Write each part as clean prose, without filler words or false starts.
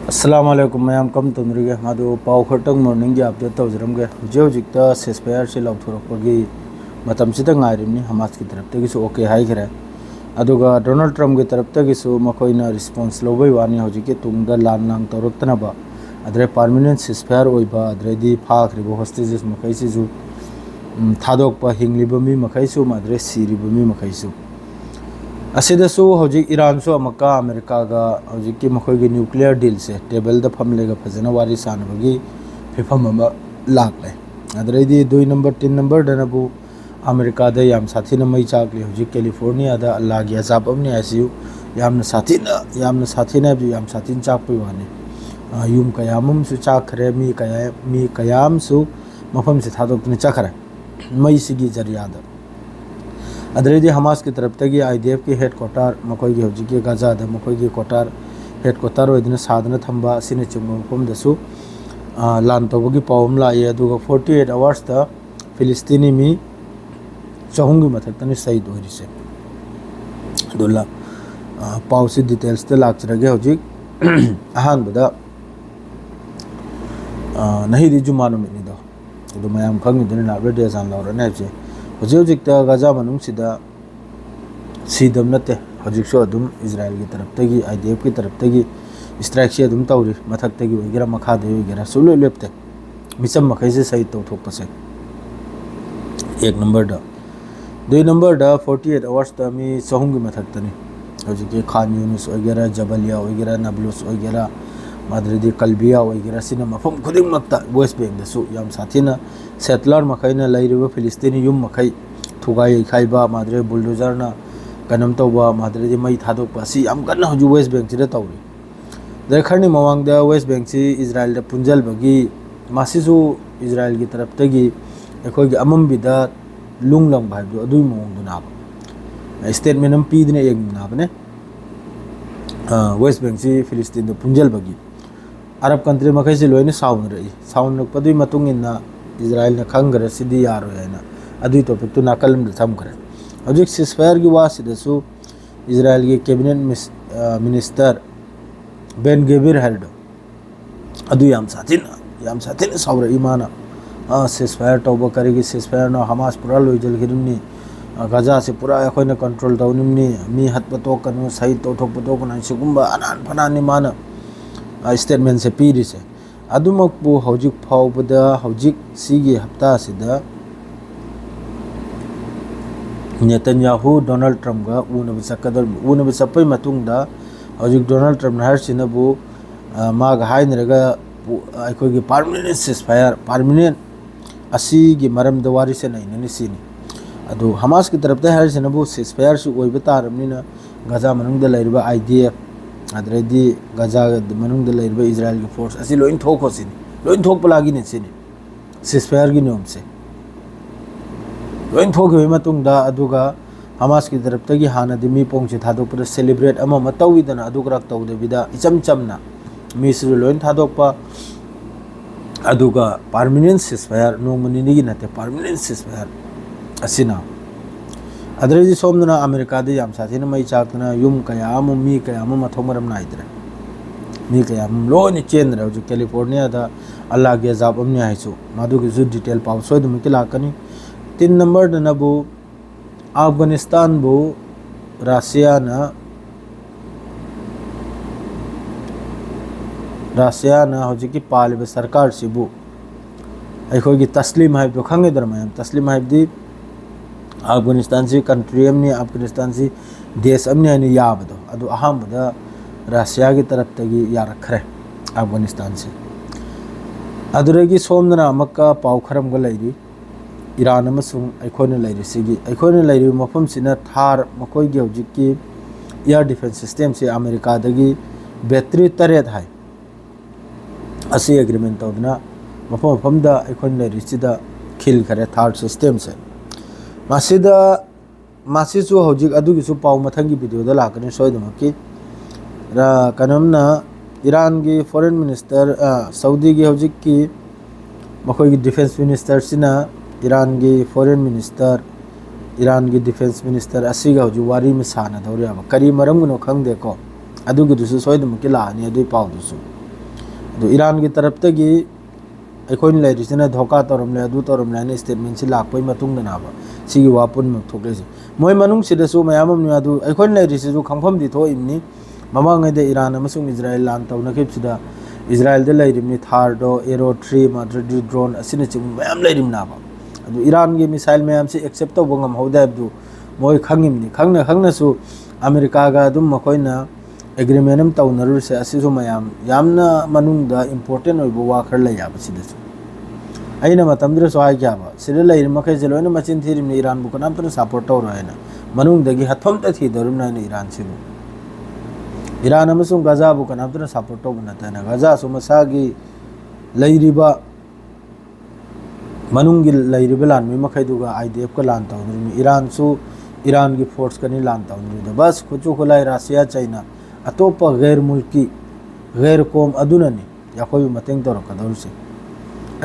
अस्सलामुअलैकुम मैम कम तमरीगे मादो पाव खटंग मॉर्निंग की अपडेट तौजरमगे हुजिक सेसफायर से लौथोरपगी मतमसिदा ngairibni हमास की तरफ तगिसु ओके हाइग्रे अदुगा डोनाल्ड ट्रम्प की तरफ तगिसु मखोइना रिस्पांस लोबै वानी हुजिके तुंगदा लान नांग तौरक्तनबा अद्रे परमानेंट सेसफायर ओइबा अद्रेदी फाख्रिबो होस्टेजेस मखैसिजु थादोकपा हिंग्लिबा मी मखैसु माद्रे सिरिबा मी मखैसु असिदसु हौजिक ईरान सु अमका अमेरिका गा हौजिक की मखोइगी न्यूक्लियर डील से टेबल द फमलेगा फजना वारी सानबगी फिफम अमा लाकले अदरेदी 2 नंबर 3 नंबर दनबु अमेरिका दा याम साथीना मई चाकले हौजिक कैलिफोर्निया दा अल्लाह गी अजाब अमने आसियु यामना साथीना भी याम साथीन चाकपै वाने युम कयामम सु चाखरे मी कयाम सु मफम से थादोकने चखरे मई सिगी जरियादा अदरेदी हमास की तरफ तगी आईडीएफ की हेडक्वार्टर मकोई हौजिकी गाजा दा मकोई क्वार्टर हेडक्वार्टर ओइदना साधना थंबा सिने चुम मफम दसु लान तौबगी पावम लाए अदुगा 48 आवर्स दा फिलिस्तीनी मी चहुंगी मथक्तनी सईद होरिसे दुल्ला पावसी डिटेल्स ते लाक्चरगे हौजिक अहान बदा नहीं दी जुमानो मिनी दो अदु मयाम खंगी दुनि नाबे दे जान लौरने जे हौजिक गाजा मनुंगसिदा सीदम नते हौजिकसो अदुम इजराइल की तरफ तगी आईडीएफ की तरफ तगी स्ट्राइक से अदुम तौरी मथक तगी ओइगेरा मखादे ओइगेरा सुलो लेपते मिसम मखैसे सही तौथोकपसे 1 नंबर दा 2 नंबर दा 48 आवर्स दा मी सहूंगी मथक्तनी हौजिक खान यूनुस ओइगेरा जबलिया ओइगेरा नाब्लुस ओइगेरा माद्रेदी कलबिया ओइगेरा सिना मफम खुदिंग मक्ता वेस्ट बैंक दसु याम साथीना सेटलर मखैना लैरिबा फिलिस्तीनी युम मखै थुगाई खाइबा माद्रे बुलडोजरना कनम तौबा माद्रेदी मई थादोकपा सि याम कन्ना हजु वेस्ट बैंक सिदा तौरी दरखरनी मवांगदा वेस्ट बैंक सि इजराइल दा पुंजलबगी मासिसु इजराइल की तरफ तगी एखोगी अममबिदा लुंगलंग भाइबदो अदुई मवंगदुना स्टेटमेंट अम पीदने एकनाबने वेस्ट बैंक सि फिलिस्तीन दा पुंजलबगी अरब कंट्री मखैसे लोइने साउन रही साउन पदुई मतुंग इन्ना इजराइल ने खंगरे सिदी यारो याना अदुई टॉपिक तो नाकलम द थमकरे हौजिक सीजफायर की वासिदसु इजराइल की कैबिनेट मिनिस्टर बेन गेविर हरडो अदुई याम साथिन साउरे इमाना सीजफायर तौबा करेगी सीजफायर ना हमास पूरा लोइजल गिरुनी गाजा से पूरा अखोइना कंट्रोल तौनिमनी मी हतपतो कनु सही तौथोपतो कनु सिगुम्बा अनान फनानि माना स्टेटमेंट से पीरी से अदुमकबु हौजिक फाउबदा हौजिक सिगी हप्ता सिदा नेतन्याहू डोनाल्ड ट्रम्प गा उनब सकदर उनब सपै मतुंगदा हौजिक डोनाल्ड ट्रम्प हर सिनबु माग हाइनरगा अखोगी परमानेंट सीजफायर परमानेंट असीगी मरम दवारी से नैननि सिनी अदु हमास की तरफ ते हर सिनबु सीजफायर सु ओइबा तारमनिना गाजा मनुंगदा लैरिबा आईडीएफ अदरेदी गाजा मनुंगदा लैरिबा इजराइल की फोर्स असि लोइन थोकोसिनी लोइन थोक पलागी ने सिनी सीजफायर की नियम से लोइन थोक होय मतुंगदा अदुगा हमास की तरफ तगी हाना दिमी पोंगचे थादोकपा सेलिब्रेट अमा मतौविदना अदुगराक तौदबिदा इचम चमना मिसु लोइन थादोकपा अदुगा परमानेंट सीजफायर नोंगमनिनी की नते परमानेंट सीजफायर असिना अदरेदी सोमना अमेरिका दे याम साथीना मई चाकना युम कयाम मी कयाम मथोमरम नाइद्रे मी कयाम लोनि चेंद्र जो कैलिफोर्निया दा अल्लाह के अजाब अमने आइसु मादु की जु डिटेल पाव सोय दम के लाकनी 3 नंबर दनबु अफगानिस्तान बु रशिया ना हौजिकी पालिबा सरकार सिबु अखोगी तस्लीम हाइब तो खंगे दरमयाम तस्लीम हाइब दी अफगानिस्तान से कंट्री अमने अफगानिस्तान से देश अमने ने याबदो अदु अहमदा रशिया की तरफ तगी यारखरे अफगानिस्तान से अदुरेगी सोमना अमक्का पाव खरम ग लैरी ईरान अमसुंग अखोने लैरी सिगी अखोने लैरी मफम सिना थार मकोइगी हौजिकी एयर डिफेंस सिस्टम से अमेरिका दगी बैटरी तरेत हाय असी एग्रीमेंट तौदना मफम मफमदा अखोने लैरी सिदा खिल खरे थार सिस्टम से मासिसु हौजिक अदुगिसु पाव मथंगी वीडियो दा लाकने सोयदमकी रा कनमना ईरान की फॉरेन मिनिस्टर सऊदी की हौजिक की मखोई की डिफेंस मिनिस्टर सिना ईरान की फॉरेन मिनिस्टर ईरान की डिफेंस मिनिस्टर असिगा हौजिक वारी में साना दौरे करी मरमगनो खंगदे को अदुगिदुसु सोयदमकी लानी अदुई पावदुसु ईरान की तरफ तगी अखोन लेरिसना धोखा तौरमले अदु तौरमले स्टेटमेंट से लापई मतुंगनाबा सिगी वापुन थोकलेसे मोय मनुंग सिदसु मयामम नि अदु अखोन लेरिसु खंगफम दि थो इमनी ममांगदे ईरान अमसुंग इजराइल लान तौनखेबसिदा इजराइल दे लेरिमनि थारदो एरो 3 माद्रदि ड्रोन असिने चिम मयाम लेरिमनाबा अदु ईरान के मिसाइल मयाम से एक्सेप्ट तौब ngam हौदा अदु मोय खंगिमनि खंगनासु अमेरिका गा दुम मखोइना एग्रीमेंट हम तौनरु से असिसु मयाम यामना मनुंगदा इंपोर्टेंट ओइबो वा खर लयाबा सिदसु अइना मतमद्र सोहाय क्याबा सिरे लैर मखै जे लोइना मचिन थिरिमनि ईरान बु कनाम तन सपोर्ट तौरयना मनुंगदगी हथम त थी दरुमना ईरान सिबु ईरान अमसुंग गाजा बु कनाम तन सपोर्ट तौबना तना गाजा सु मसागी लैरिबा मनुंगी लैरिबा लान मी मखैदुगा आईडीएफ का लान तौनरु ईरान सु ईरान की फोर्स कनी लान तौनरु बस खुचु खुलाई रशिया चाइना अतोप गैर मुल्की गैर कौम अदुननी याखोय मतेंग तौरकदौरसे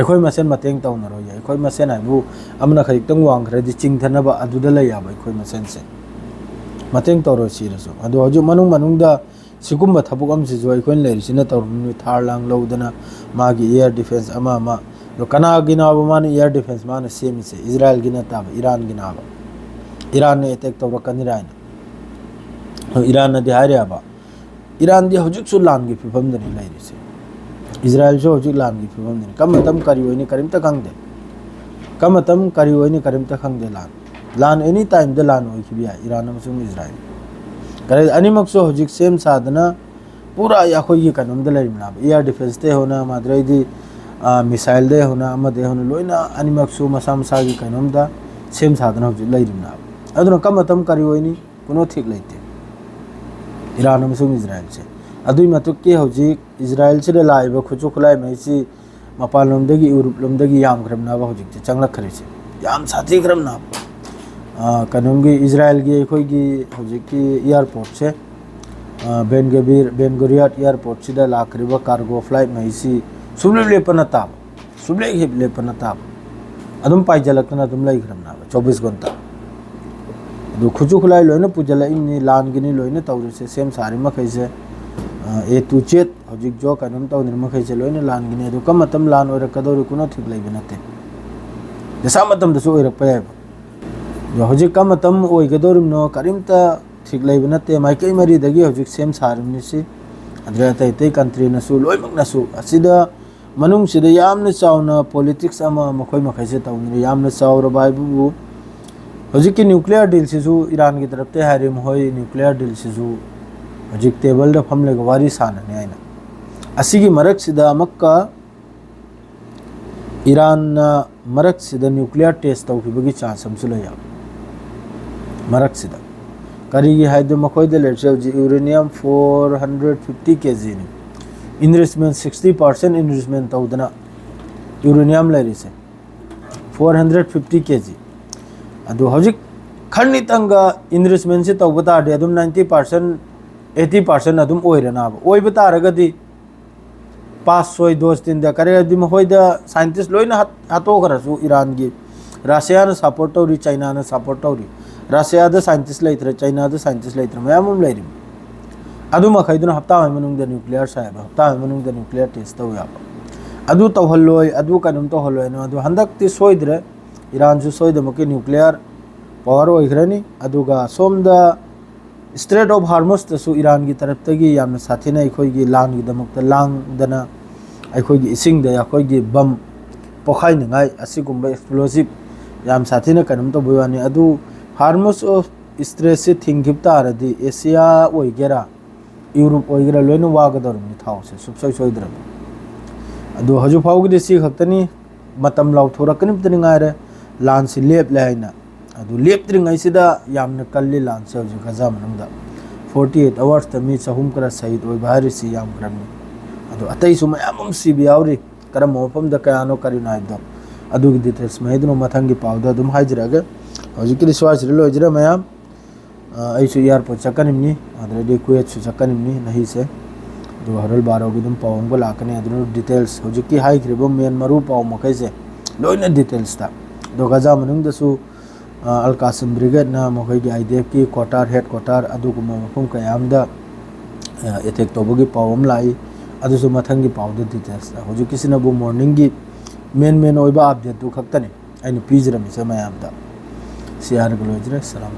अखोय मसेन मतेंग तौनरो या अखोय मसेन आबु अमना खरितंग वांगखरदि चिंगथनबा अदुदा लयाबा अखोय मसेन से मतेंग तौरो सिरसो अदु हजु मनुंगदा सिगुम्बा थबुक अमसिजु अखोय लेरिसिना तौरनु थार लांग लौदना मागी एयर डिफेंस अमा लो कनागिनाबा माने एयर डिफेंस माने सेमिसे इजराइल गिना ताबा ईरान गिनाबा ईरान ने अटैक तौरकनि रायना ईरान ने दिहारियाबा ईरान दी हजुक लान की फिफम दनी लैरिसे इजराइल जो हजुक लान की फिफम दनी कमतम करिवनी करिमता खंगदे कमतम करिवनी करिमता खंगदे लान एनी टाइम द लान होइखिबिया ईरान अमसुंग इजराइल करे अनिमक सो हजुक सेम साधना पूरा याखोय की कनम द लैरिमना एयर डिफेंस ते होना माद्रैदी मिसाइल दे होना अमदे होना लोइना अनिमक सो मसा मसा की कनम द सेम साधना हजुक लैरिमना अदुना कमतम करिवनी कुनो ठीक लैते ईरान अमसुंग इजराइल से अदुई मतुक के हौजिक इजराइल से लाइब खुचु खुलाई मैसी मपान लोमदगी यूरोप लोमदगी याम खरमनाबा हौजिक चंगलक खरेसे याम साथी खरमना कनमगी इजराइल की अखोयगी हौजिकी एयरपोर्ट से बेन गुरियत एयरपोर्ट सिदा लाखरिबा कार्गो फ्लाइट मैसी सुबले लेपना ताब सुबले लेपना ताब अदुम पाइजलकना अदुम लै खरमनाबा 24 घंटा दो खुचु खुलाई लोइना पुजला इमनी लान गिनी लोइना तौरसे सेम सारी मखैसे ए टू चेत हजिक जो कनम तौनिर मखैसे लोइना लान गिनी दो कमतम लान ओर कदोर कुनो ठीक लैबे नते जसा मतम दसु ओरक पय जो हजिक कमतम ओइ गदोरम नो करिमता ठीक लैबे नते माइकै मरी दगी हजिक सेम सारमनि सि अद्रा तै कंट्री नसु लोइमक नसु असिदा मनुंग सिदा यामना चावना पॉलिटिक्स अमा मखोय मखैसे तौनिर यामना चावरा बाइबु हजिक न्यूक्लियर डील से ईरान की तरफ से हारिम होय न्यूक्लियर डील से हजिक टेबल द फमले वारी सानने आइना असिगी मरक सिदा मक्का ईरान मरक सिदा न्यूक्लियर टेस्ट तौखिबगी चांस हमसु लया मरक सिदा करिगी हाइदो मखोय द लेट्स यूरेनियम 450 केजी ने इन्वेस्टमेंट 60% इन्वेस्टमेंट तौदना यूरेनियम लेरिसे 450 केजी अदु हजिक खन्नितंगा इन्वेस्टमेंट से तौब तारदे अदुम 90% 80% अदुम ओइरनाब ओइब तारगदि पास सोय दोस दिन द करे अदि महोय द साइंटिस्ट लोइना हातो खरसु ईरान की रशिया ने सपोर्ट तौरी चाइना ने सपोर्ट तौरी रशिया द साइंटिस्ट लैत्र चाइना द साइंटिस्ट लैत्र मयामुम लैरिम अदु मखैदुना हप्ता मनुंग द न्यूक्लियर साइब हप्ता मनुंग द न्यूक्लियर टेस्ट तौ याब अदु तौहल्लोय अदु कनुम तौहल्लोय न अदु हंदक्ति सोइद्रे ईरान जो सोइदमके न्यूक्लियर पावर ओइखरनी अदुगा सोमदा स्ट्रेट ऑफ हार्मस तसु ईरान की तरफ तगी यामना साथिना अखोयगी लान की दमकता लांगदना अखोयगी इसिंगदा अखोयगी बम पोखाइनगाय असिगुम्बा एक्सप्लोसिव याम साथिना कनम तो बुयानी अदु हार्मस ऑफ स्ट्रेस से थिंगिप तारदी एशिया ओइगेरा यूरोप ओइगेरा लोइनो वागदरमनि थावसे सुबसोय सोइद्रब अदु हजु फावगदि सि खक्तनी मतम लाउथोरकनिबतनि गायरे लान से लेप लेना अदु लेप्त्रिङैसिदा यामना कल्ली लान से हजु गजा मनंगदा 48 आवर्स त मी चहुम करा शहीद ओइ भारिसी याम ग्रमनी अदु अतै सु मयामम सिबि यावरी करम मफम द कयानो करिनाइदो अदु की डिटेल्स महेदनो मथंगी पावदा दुम हाइजरागे हजु कि स्वास रिलो इजरा मयाम ऐसु एयरपोर्ट चकनिमनी अदरेडी कुएत सु चकनिमनी नहीं से दो हरल बारो की दुम पावम को लाकने अदु डिटेल्स हजु की हाइ क्रिबो मेन मरु पाव मखैसे लोइना डिटेल्स ता दो गजा मनंग दसु अलकासिम ब्रिगेड ना मखैगी आईडीएफ की क्वार्टर हेड क्वार्टर अदुगुम मफम कयामदा एटेक तोबगी पावम लाई अदुसु मथंगी पाउदर डिटेल्स होजु किसिनबु मॉर्निंग की मेन ओइबा अपडेट दु खक्तने आइनु पिजरमिसे मयामदा सियार गलोजरे सलाम।